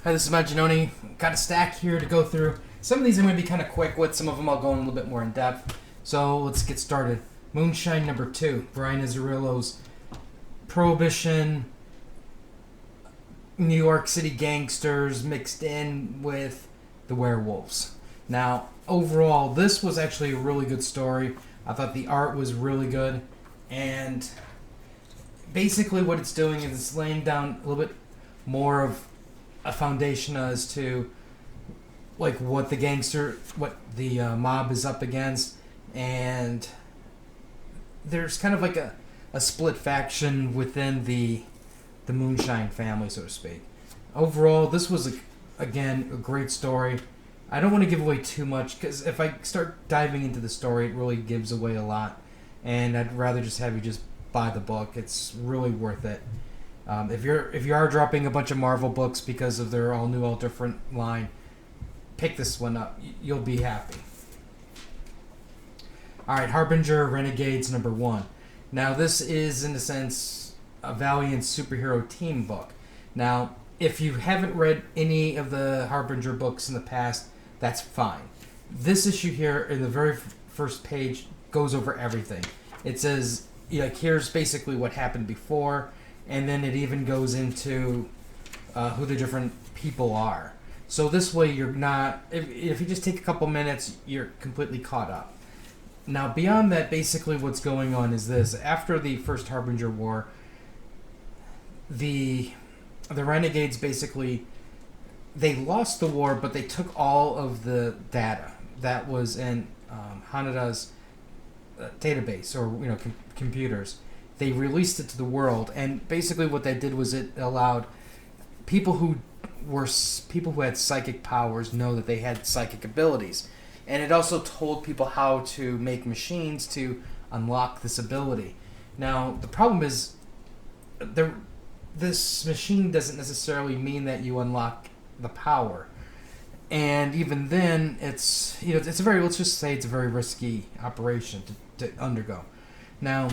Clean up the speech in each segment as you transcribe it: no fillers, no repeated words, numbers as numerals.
Hi, this is Matt Giannoni. Got a stack here to go through. Some of these I'm going to be kind of quick with. Some of them I'll go in a little bit more in depth. So let's get started. Moonshine number 2. Brian Azzarello's Prohibition, New York City gangsters mixed in with the werewolves. Now, overall, this was actually a really good story. I thought the art was really good. And basically what it's doing is it's laying down a little bit more of a foundation as to like what the mob is up against, and there's kind of like a split faction within the Moonshine family, so to speak. Overall, this was again a great story. I don't want to give away too much because if I start diving into the story, it really gives away a lot, and I'd rather just have you just buy the book. It's really worth it. If you are dropping a bunch of Marvel books because of their all new, all different line, pick this one up. You'll be happy. All right, Harbinger Renegades number 1. Now this is in a sense a Valiant superhero team book. Now, if you haven't read any of the Harbinger books in the past, that's fine. This issue here in the very first page goes over everything. It says, here's basically what happened before. And then it even goes into who the different people are. So this way you're not... If you just take a couple minutes, you're completely caught up. Now, beyond that, basically what's going on is this. After the first Harbinger War, the Renegades basically... They lost the war, but they took all of the data that was in Hanada's database, or computers. They released it to the world, and basically what that did was it allowed people who had psychic powers know that they had psychic abilities, and it also told people how to make machines to unlock this ability. Now the problem is, this machine doesn't necessarily mean that you unlock the power, and even then, it's a very risky operation to undergo. Now,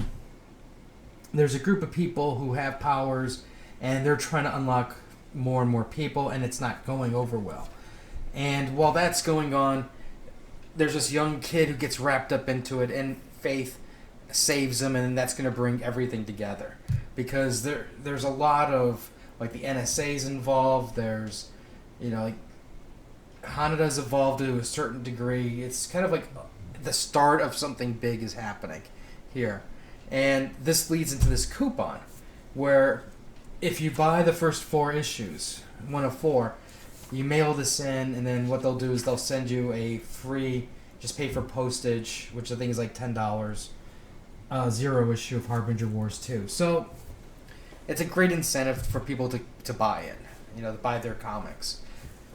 there's a group of people who have powers, and they're trying to unlock more and more people, and it's not going over well. And while that's going on, there's this young kid who gets wrapped up into it, and Faith saves him, and that's going to bring everything together. Because there's a lot of, like, the NSA's involved, there's, Hanada's involved to a certain degree. It's kind of like the start of something big is happening here. And this leads into this coupon, where if you buy the first 4 issues, 1 of 4, you mail this in, and then what they'll do is they'll send you a free, just pay for postage, which I think is like $10, 0 issue of Harbinger Wars 2. So it's a great incentive for people to buy it, to buy their comics.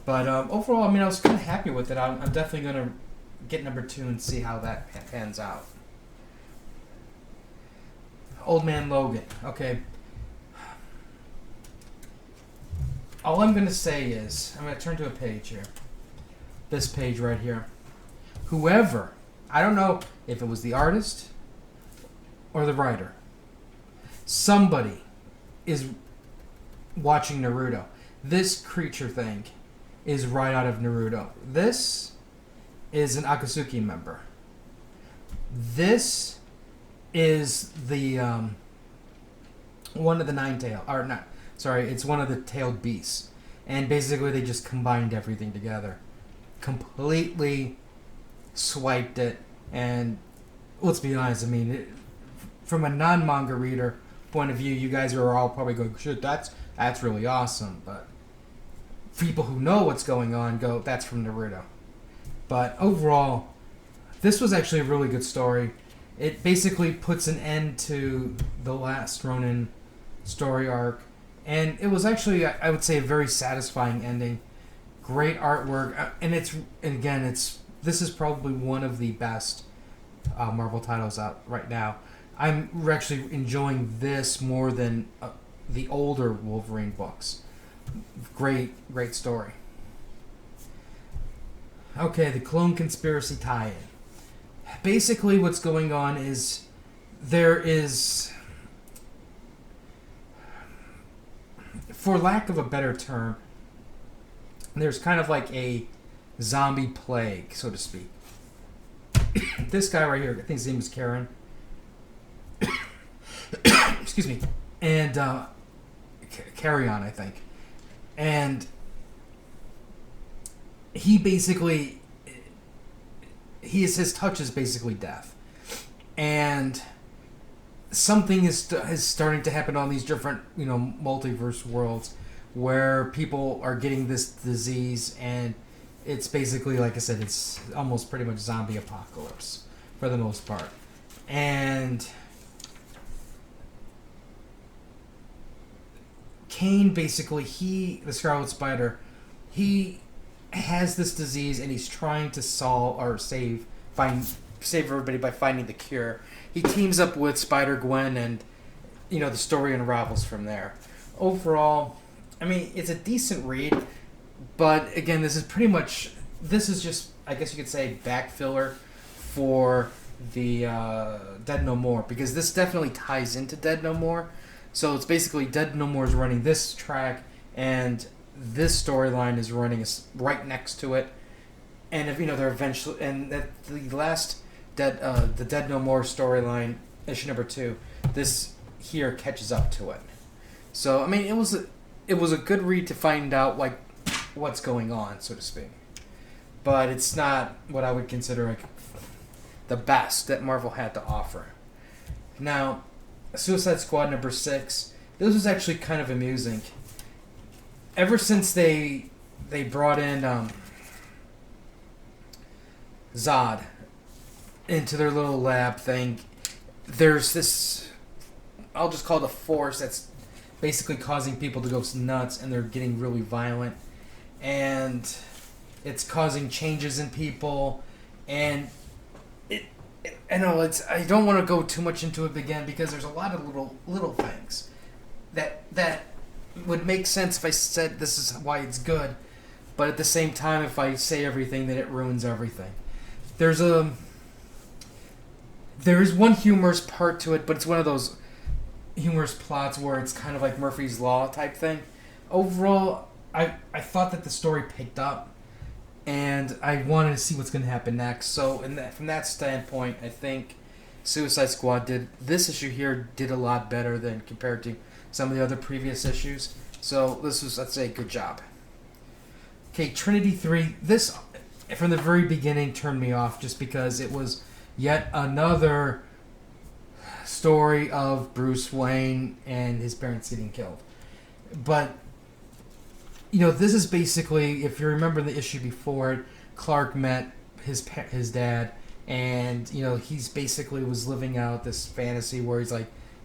But overall, I was kind of happy with it. I'm definitely going to get number 2 and see how that pans out. Old Man Logan. Okay. All I'm going to say is, I'm going to turn to a page here. This page right here. Whoever, I don't know if it was the artist or the writer, somebody is watching Naruto. This creature thing is right out of Naruto. This is an Akatsuki member. This is the one of the 9 tail, or not, sorry, it's one of the tailed beasts, and basically they just combined everything together, completely swiped it. And let's be honest, from a non-manga reader point of view, you guys are all probably going, shit, that's really awesome, but people who know what's going on go, that's from Naruto. But overall, this was actually a really good story. It basically puts an end to the last Ronin story arc, and it was actually, I would say, a very satisfying ending. Great artwork, and this is probably one of the best Marvel titles out right now. I'm actually enjoying this more than the older Wolverine books. Great story. Okay, the Clone Conspiracy tie-in. Basically what's going on is there is, for lack of a better term, there's kind of like a zombie plague, so to speak. This guy right here, I think his name is Karen. Excuse me. And Carry On, I think. And he basically, his touch is basically death. And something is starting to happen on these different, multiverse worlds where people are getting this disease, and it's basically, like I said, it's almost pretty much zombie apocalypse for the most part. And Kane, basically, the Scarlet Spider, he has this disease, and he's trying to save everybody by finding the cure. He teams up with Spider-Gwen, and the story unravels from there. Overall, I mean, it's a decent read, but again, this is just, I guess you could say, back filler for the Dead No More, because this definitely ties into Dead No More. So it's basically Dead No More is running this track, and this storyline is running right next to it. And if they're eventually, and that the last the Dead No More storyline, issue number 2, this here catches up to it. So I mean, it was a good read to find out like what's going on, so to speak. But it's not what I would consider like the best that Marvel had to offer. Now, Suicide Squad number 6. This was actually kind of amusing. Ever since they brought in Zod into their little lab thing, there's this, I'll just call it a force that's basically causing people to go nuts, and they're getting really violent, and it's causing changes in people, and I don't want to go too much into it again, because there's a lot of little things that would make sense if I said this is why it's good, but at the same time, if I say everything, then it ruins everything. There is one humorous part to it, but it's one of those humorous plots where it's kind of like Murphy's Law type thing. Overall, I thought that the story picked up, and I wanted to see what's going to happen next. So from that standpoint, I think Suicide Squad this issue here did a lot better than compared to some of the other previous issues. So this was, let's say, a good job. Okay, Trinity 3. This, from the very beginning, turned me off just because it was yet another story of Bruce Wayne and his parents getting killed. But this is basically, if you remember the issue before it, Clark met his dad, and he's basically was living out this fantasy where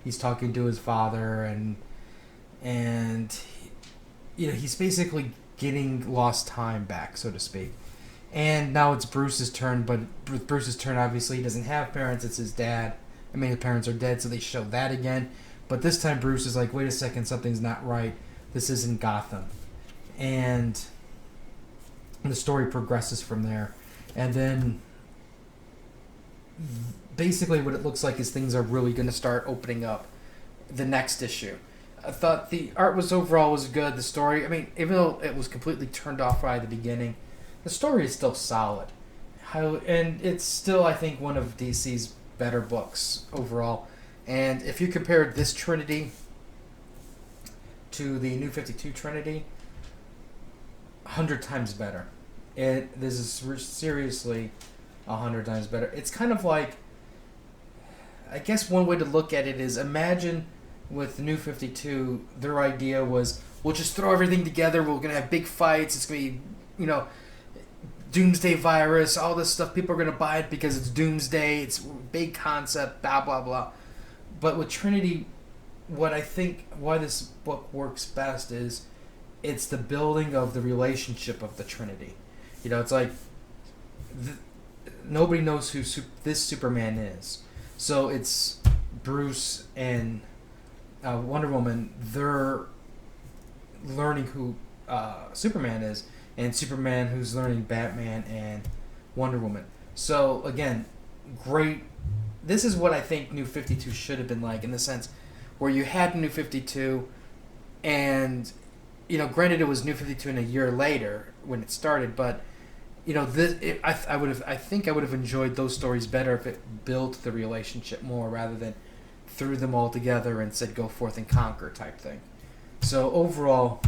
he's talking to his father, and he's basically getting lost time back, so to speak. And now it's Bruce's turn, but with Bruce's turn, obviously he doesn't have parents, it's his dad. I mean, the parents are dead, so they show that again. But this time Bruce is like, wait a second, something's not right. This isn't Gotham. And the story progresses from there. And then basically what it looks like is things are really going to start opening up the next issue. I thought the art overall was good. The story, I mean, even though it was completely turned off right at the beginning, the story is still solid. And it's still, I think, one of DC's better books overall. And if you compare this Trinity to the New 52 Trinity, 100 times better. This is seriously 100 times better. It's kind of like, I guess one way to look at it is, imagine with the New 52, their idea was, we'll just throw everything together, we're going to have big fights, it's going to be, Doomsday virus, all this stuff, people are going to buy it because it's Doomsday, it's a big concept, blah, blah, blah. But with Trinity, what I think, why this book works best is, it's the building of the relationship of the Trinity. It's like, nobody knows who this Superman is. So it's Bruce and Wonder Woman, they're learning who Superman is, and Superman who's learning Batman and Wonder Woman. So again, great. This is what I think New 52 should have been like, in the sense where you had New 52 and granted it was New 52 and a year later when it started, but I think I would have enjoyed those stories better if it built the relationship more rather than threw them all together and said go forth and conquer type thing. So overall,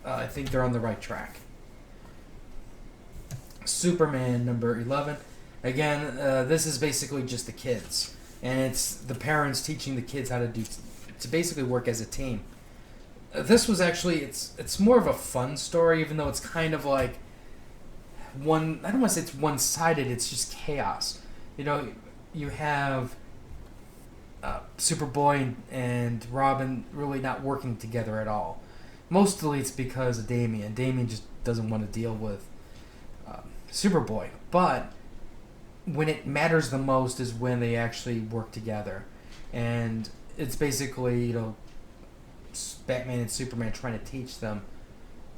I think they're on the right track. Superman number 11. Again, this is basically just the kids, and it's the parents teaching the kids how to basically work as a team. This was actually it's more of a fun story, even though it's kind of like I don't want to say it's one-sided. It's just chaos. You have Superboy and Robin really not working together at all. Mostly it's because of Damian. Damian just doesn't want to deal with Superboy. But when it matters the most is when they actually work together. And it's basically, Batman and Superman trying to teach them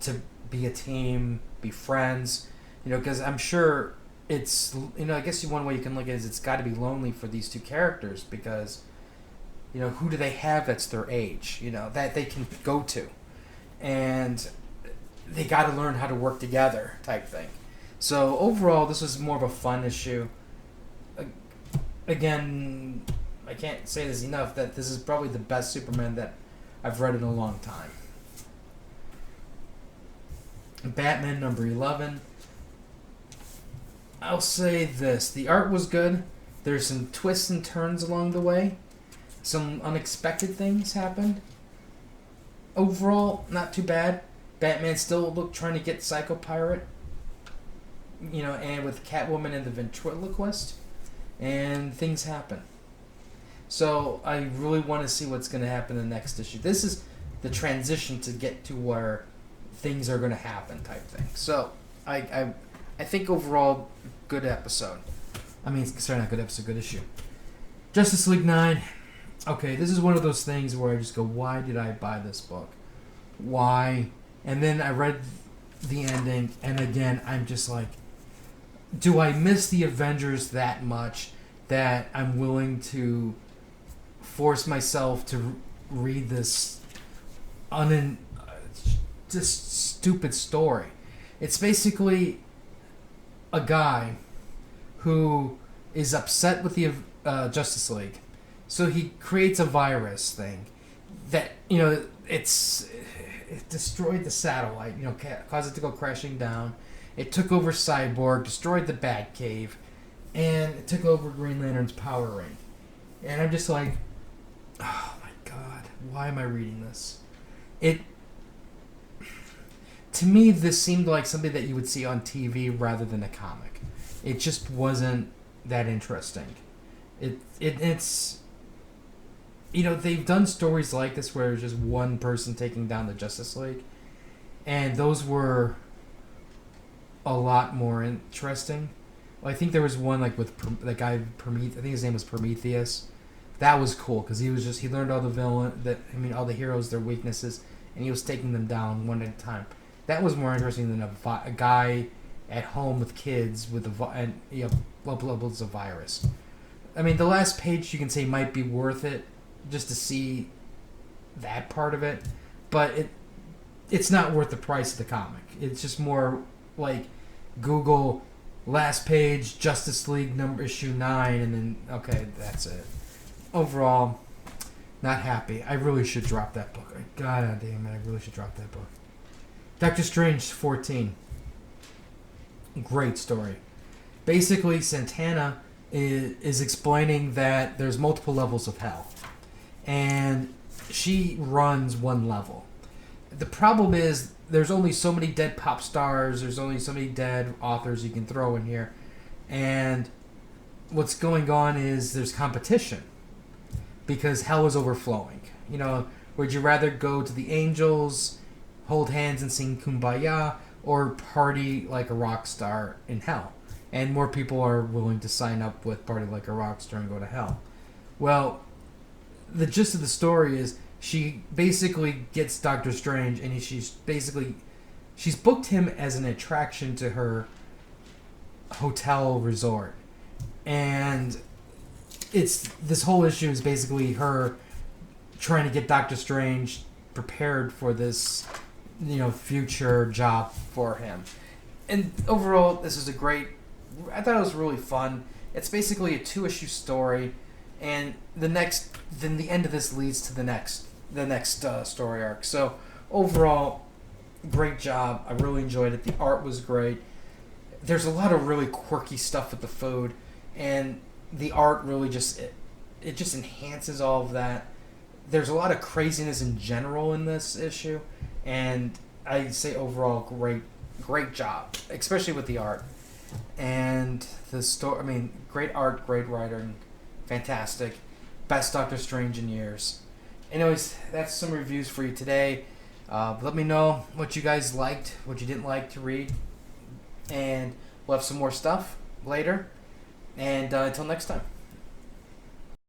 to be a team, be friends. Because I'm sure it's, I guess one way you can look at it is it's got to be lonely for these two characters because, who do they have that's their age, that they can go to? And they got to learn how to work together type thing. So overall, this was more of a fun issue. Again, I can't say this enough that this is probably the best Superman that I've read in a long time. Batman number 11. I'll say this. The art was good. There's some twists and turns along the way. Some unexpected things happened. Overall, not too bad. Batman still trying to get Psycho Pirate. And with Catwoman and the Ventriloquist. And things happen. So I really want to see what's going to happen in the next issue. This is the transition to get to where things are going to happen type thing. So I think overall, good episode. Not good episode, good issue. Justice League 9. Okay, this is one of those things where I just go, why did I buy this book? Why? And then I read the ending, and again, I'm just like, do I miss the Avengers that much that I'm willing to force myself to read this just stupid story? It's basically a guy who is upset with the Justice League, so he creates a virus thing that it destroyed the satellite, caused it to go crashing down. It took over Cyborg, destroyed the Batcave, and it took over Green Lantern's power ring. And I'm just like, oh my god, why am I reading this? To me, this seemed like something that you would see on TV rather than a comic. It just wasn't that interesting. It's they've done stories like this where it's just one person taking down the Justice League, and those were a lot more interesting. I think there was one with the guy Prometheus. I think his name was Prometheus. That was cool because he learned all the all the heroes, their weaknesses, and he was taking them down one at a time. That was more interesting than a guy at home with kids with levels of virus. The last page you can say might be worth it just to see that part of it, but it's not worth the price of the comic. It's just more like Google last page Justice League issue 9 and then okay, that's it. Overall, not happy. I really should drop that book. God damn it, I really should drop that book. Doctor Strange 14. Great story. Basically, Santana is explaining that there's multiple levels of hell. And she runs one level. The problem is there's only so many dead pop stars, there's only so many dead authors you can throw in here. And what's going on is there's competition. Because hell is overflowing. Would you rather go to the angels, hold hands and sing Kumbaya, or party like a rock star in hell? And more people are willing to sign up with Party Like a Rock Star and go to hell. Well, the gist of the story is she basically gets Doctor Strange, and she's booked him as an attraction to her hotel resort. And this whole issue is basically her trying to get Doctor Strange prepared for this future job for him. And overall, this is a great. I thought it was really fun. It's basically a 2-issue story, and then the end of this leads to the next story arc. So overall, great job. I really enjoyed it. The art was great. There's a lot of really quirky stuff with the food, and the art really it just enhances all of that. There's a lot of craziness in general in this issue, and I say overall great job, especially with the art and the story. I mean, great art, great writing, fantastic, best Doctor Strange in years. Anyways, that's some reviews for you today. Let me know what you guys liked, what you didn't like to read, and we'll have some more stuff later. And until next time.